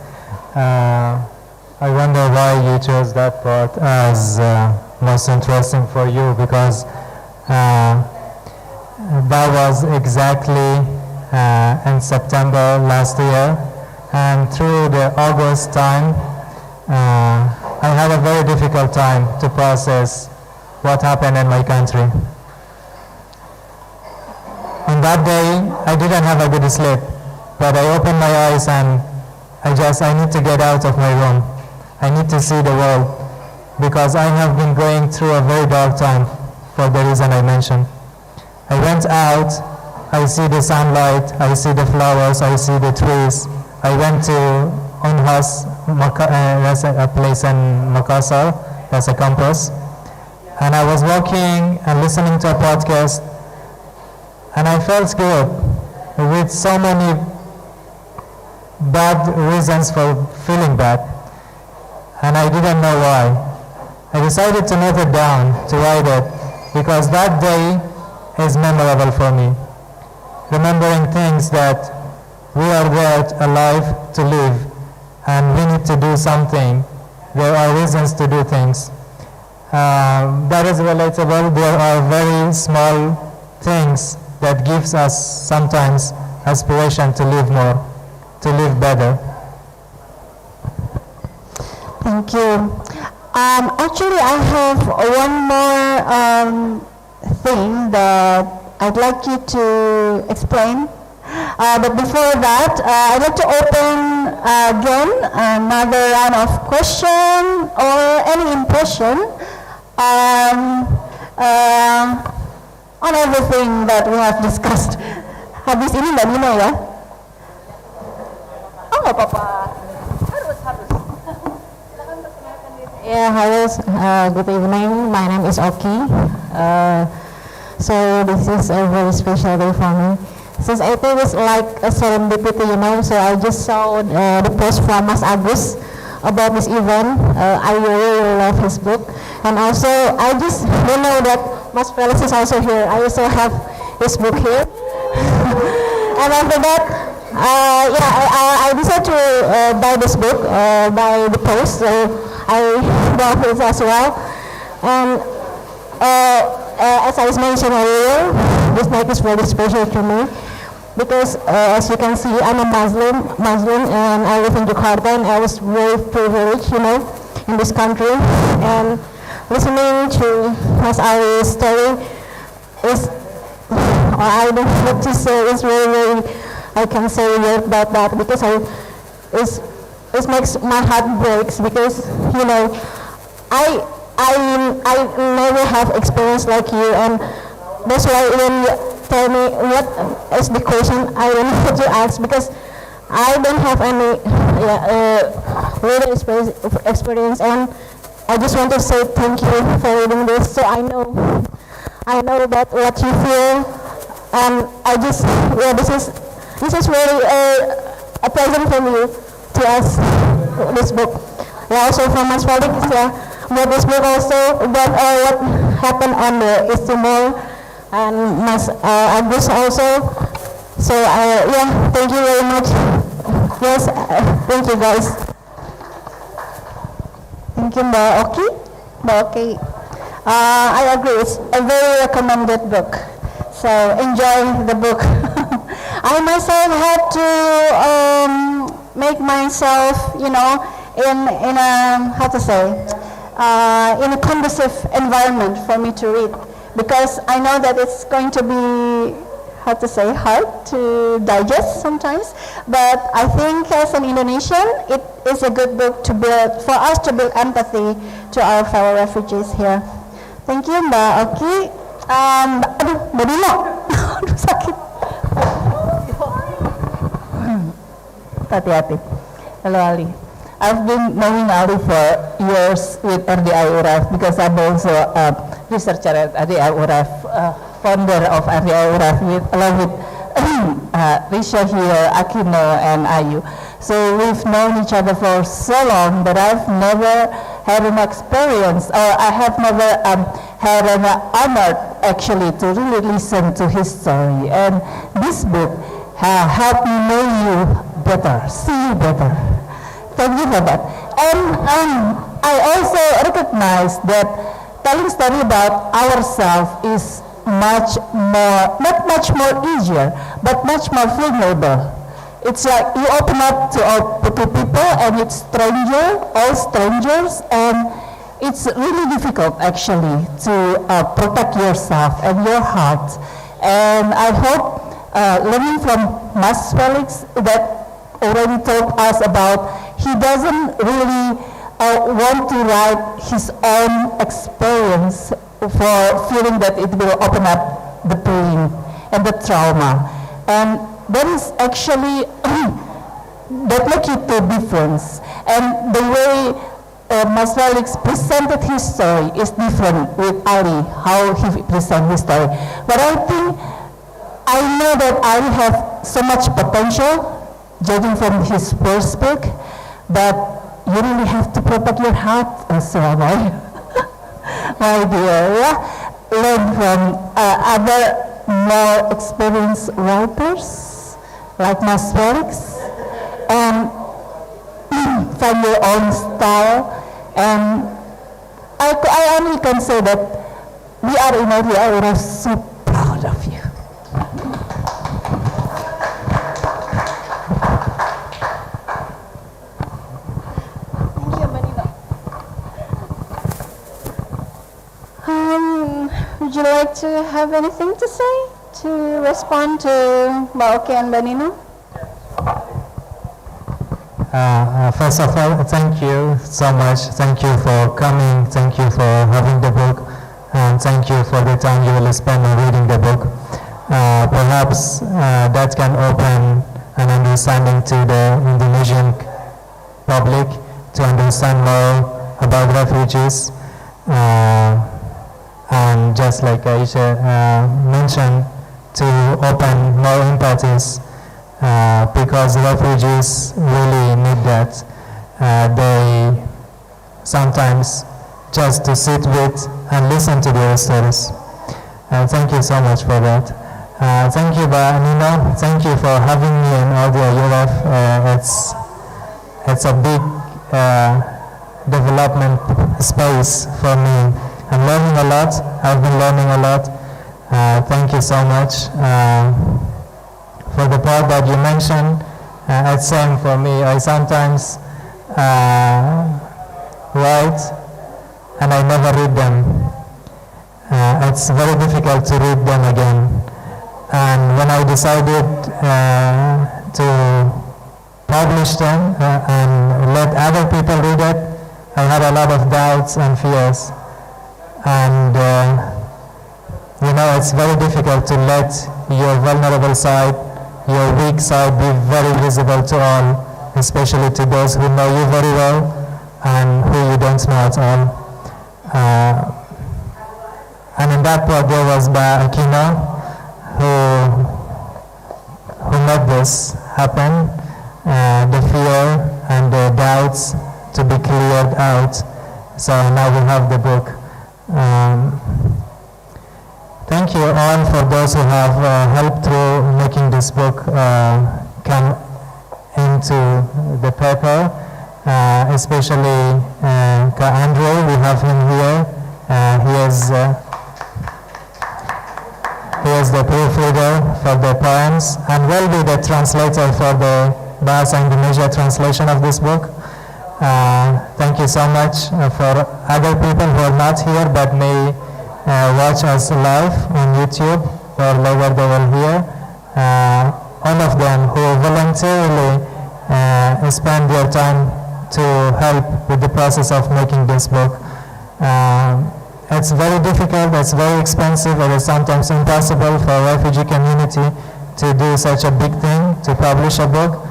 I wonder why you chose that part as most interesting for you, because that was exactly in September last year, and through the August time, I had a very difficult time to process what happened in my country. On that day, I didn't have a good sleep, but I opened my eyes and I need to get out of my room. I need to see the world, because I have been going through a very dark time for the reason I mentioned. I went out, I see the sunlight, I see the flowers, I see the trees. I went to Unhas, that's a place in Makassar, that's a campus. And I was walking and listening to a podcast, and I felt good with so many bad reasons for feeling bad, and I didn't know why. I decided to note it down, to write it, because that day is memorable for me. Remembering things that we are there alive to live, and we need to do something. There are reasons to do things. That is relatable. There are very small things that gives us sometimes aspiration to live more, to live better. Thank you. Actually, I have one more thing that I'd like you to explain. But before that, I'd like to open again another round of question or any impression on everything that we have discussed. Habis ini Mbak Nino ya? Oh, nggak apa-apa. Harus. Yeah, hello, good evening. My name is Oki. So this is a very special day for me. Since I think it's like a serendipity, so I just saw the post from Mas Agus about this event. I really love his book. And also, I just don't know that Mas Felix is also here. I also have his book here. And after that, I decided to buy this book by the post, so I bought it as well. And as I was mentioned earlier, this night is very special to me because, as you can see, I'm a Muslim, and I live in Jakarta, and I was very privileged, in this country. And listening to Mas Ali's story is, I don't know what to say. It's really, I can say a word about that because it makes my heart breaks because, I never have experience like you, and that's why when you tell me what is the question, I don't know what to ask because I don't have any real experience, and I just want to say thank you for reading this, so I know that what you feel, and I just, this is really a present from you to us, this book. Also from Mas Felix, about this book also, about what happened on the East Timor, and Mas Agus also. So thank you very much. Yes, thank you guys. Thank you, Mbak Oki. I agree, it's a very recommended book. So enjoy the book. I myself had to make myself, in a, how to say, in a conducive environment for me to read, because I know that it's going to be, how to say, hard to digest sometimes, but I think as an Indonesian, it is a good book to build, for us to build empathy to our fellow refugees here. Thank you, Mbak Oki. Mbak Dino. Aduh, sakit. Hati-hati. Hello, Ali. I've been knowing Ali for years with RDI UREF because I'm also a researcher at RDI UREF, founder of RDI UREF, along with Risha here, Akino, and Ayu. So we've known each other for so long that I've never had an experience, or I have never had an honor actually to really listen to his story. And this book helped me know you better, see you better. Thank you for that. And I also recognize that telling story about ourselves is much more, not much more easier, but much more vulnerable. It's like you open up to all people and it's all strangers, and it's really difficult actually to protect yourself and your heart. And I hope learning from Mas Felix that already told us about, he doesn't really want to write his own experience for feeling that it will open up the pain and the trauma. And that is actually, that makes it the difference. And the way Mas Felix presented his story is different with Ali, how he presented his story. But I know that Ali has so much potential, judging from his first book, but you really have to protect your heart as well, my dear. Yeah? Learn from other more experienced writers like Mas Felix, and find your own style. And I only can say that we are in RDI, we are so proud of you. Would you like to have anything to say to respond to Mbak Oki and Mbak Nino? First of all, thank you so much. Thank you for coming. Thank you for having the book. And thank you for the time you will spend on reading the book. Perhaps that can open an understanding to the Indonesian public to understand more about refugees. And just like Aisha mentioned, to open more empathies, because refugees really need that. They sometimes just to sit with and listen to their stories. Thank you so much for that. Thank you, Nino. Thank you for having me in RDI UREF. It's a big development space for me. I'm learning a lot. I've been learning a lot. Thank you so much. For the part that you mentioned, it's same for me. I sometimes write and I never read them. It's very difficult to read them again. And when I decided to publish them and let other people read it, I had a lot of doubts and fears. And it's very difficult to let your vulnerable side, your weak side be very visible to all, especially to those who know you very well and who you don't know at all. And in that part there was Akino who made this happen, the fear and the doubts to be cleared out. So now we have the book. Thank you all for those who have helped through making this book come into the paper, especially Ka Andre. We have him here. He is the proofreader for the poems and will be the translator for the Bahasa Indonesia translation of this book. Thank you so much for other people who are not here but may watch us live on YouTube or later they will hear. All of them who voluntarily spend their time to help with the process of making this book. It's very difficult, it's very expensive, it is sometimes impossible for a refugee community to do such a big thing, to publish a book.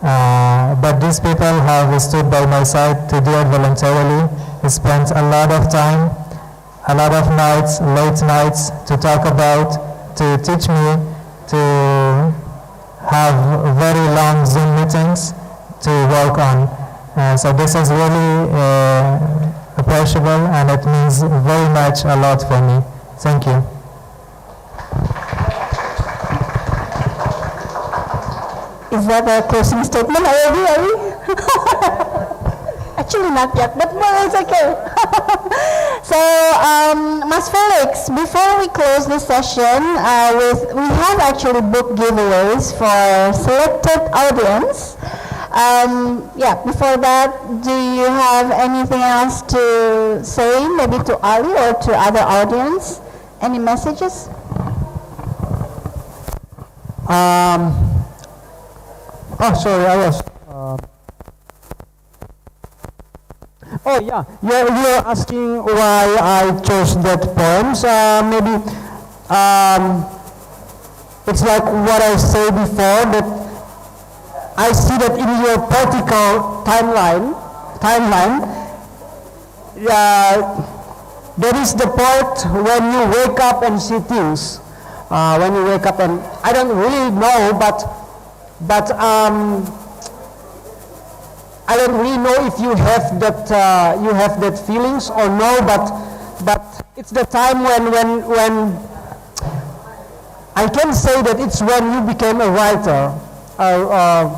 But these people have stood by my side to do it voluntarily, spent a lot of time, a lot of nights, late nights to talk about, to teach me, to have very long Zoom meetings to work on. So this is really appreciable and it means very much a lot for me. Thank you. Is that a closing statement already, Ali? Actually not yet, but well, it's okay. So, Mas Felix, before we close this session, we have actually book giveaways for selected audience. Before that, do you have anything else to say, maybe to Ali or to other audience? Any messages? Sorry, I was. You're asking why I chose that poems. Maybe it's like what I said before, that I see that in your political timeline, there is the part when you wake up and see things. When you wake up and I don't really know, but I don't really know if you have that feelings or no, but it's the time when I can say that it's when you became a writer, a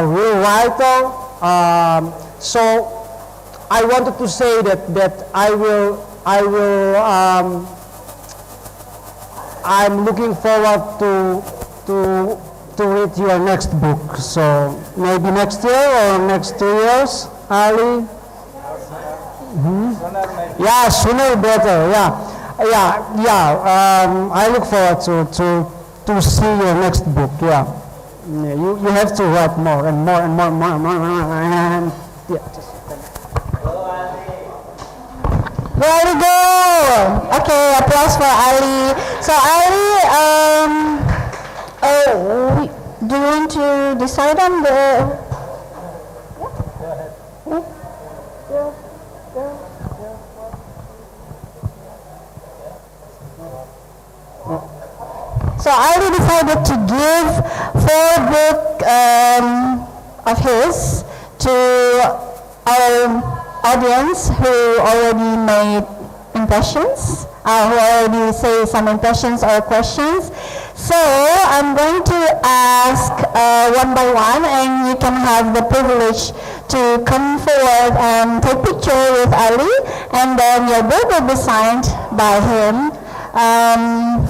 real writer. So I wanted to say that I'm looking forward to read your next book. So maybe next year or next 2 years, Ali? Yeah, sooner better. I look forward to see your next book. You have to write more and more and more and Very good. Okay, applause for Ali. So Ali, do you want to decide on the? So Ali decided to give 4 books of his to our audience who already made impressions, who already say some impressions or questions. So I'm going to ask one by one, and you can have the privilege to come forward and take picture with Ali, and then your book will be signed by him.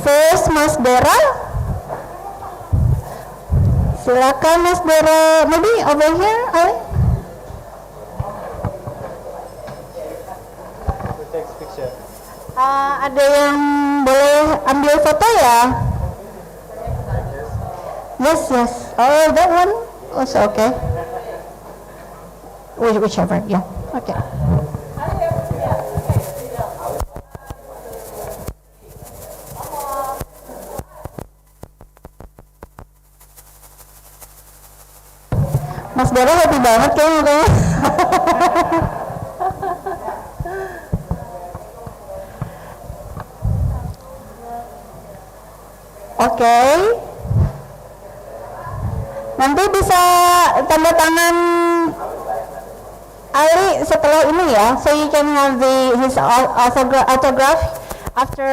First, Mas Dera. Silakan, Mas Dera. Maybe over here, Ali. Ada yang boleh ambil foto ya? Yes. Oh, that one also okay. Whichever, yeah. Okay. Mas Dara happy banget kayaknya. Oke. Nanti bisa tanda tangan Ali setelah ini ya, so you can have his autograph after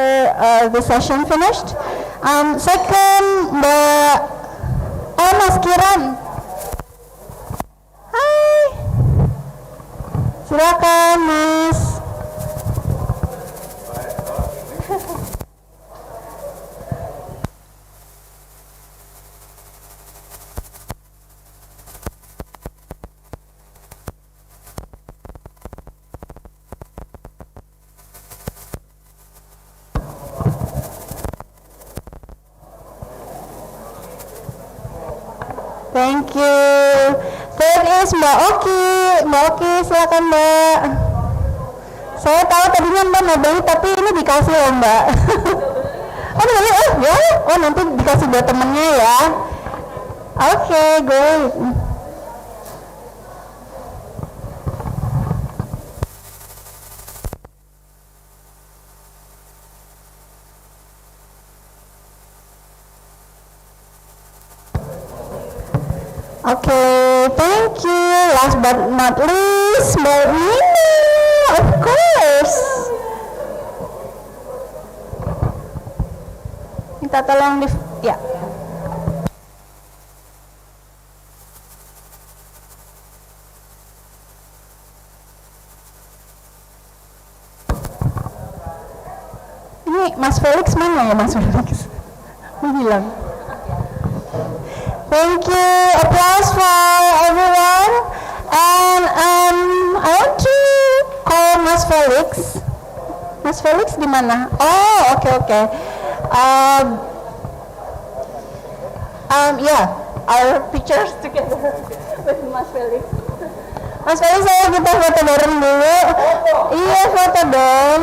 the session finished. Second, Mas Kiran. Hai. Silakan, Mas. Thank you. Third is Mbak Oki. Mbak Oki, silakan Mbak. Saya tahu tadinya Mbak mau beli, tapi ini dikasih loh Mbak. Oh boleh, ya? Oh nanti dikasih buat temennya ya. Oke, great. Okay, thank you. Last but not least, Mbak Nina, of course. Minta tolong ya. Ini Mas Felix mana ya Mas Felix? Menghilang. Thank you. Applause for everyone. And I want to call Mas Felix. Mas Felix di mana? Oh, okay. Yeah, our pictures together with Mas Felix. Mas Felix, saya kita foto bareng dulu. Iya, foto dong.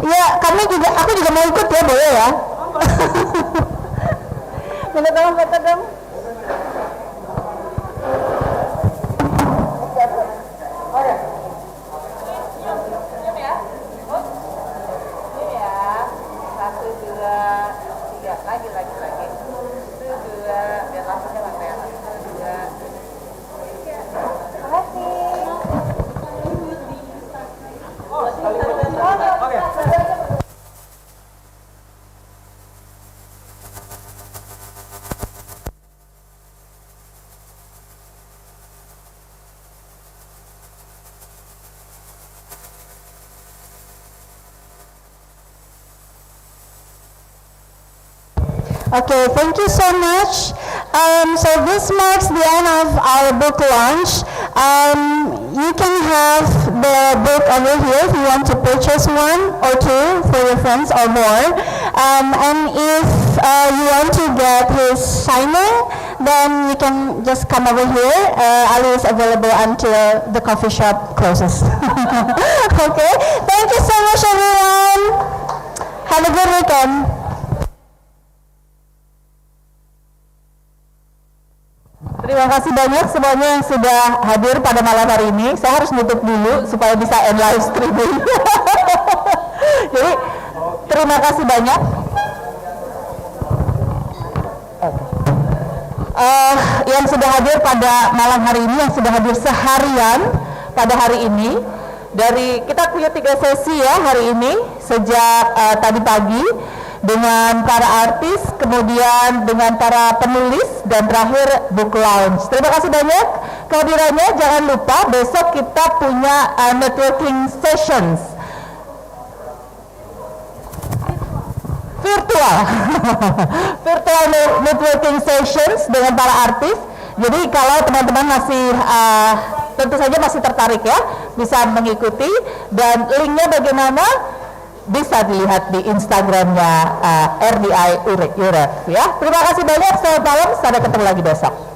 Iya, aku juga mau ikut ya, boleh ya? Minta tolong foto dong. Okay, thank you so much. So this marks the end of our book launch. You can have the book over here if you want to purchase one or two for your friends or more. And if you want to get his signing, then you can just come over here. Ali is available until the coffee shop closes. Okay, thank you so much everyone. Have a good weekend. Terima kasih banyak semuanya yang sudah hadir pada malam hari ini. Saya harus nutup dulu supaya bisa end live streaming. Jadi terima kasih banyak. Yang sudah hadir pada malam hari ini, yang sudah hadir seharian pada hari ini. Kita punya 3 sesi ya hari ini sejak tadi pagi, dengan para artis, kemudian dengan para penulis, dan terakhir book launch. Terima kasih banyak kehadirannya. Jangan lupa besok kita punya networking sessions virtual virtual networking sessions dengan para artis. Jadi kalau teman-teman masih tentu saja masih tertarik ya, bisa mengikuti, dan linknya bagaimana bisa dilihat di Instagramnya RDI UREF ya. Terima kasih banyak, selamat malam, sampai ketemu lagi besok.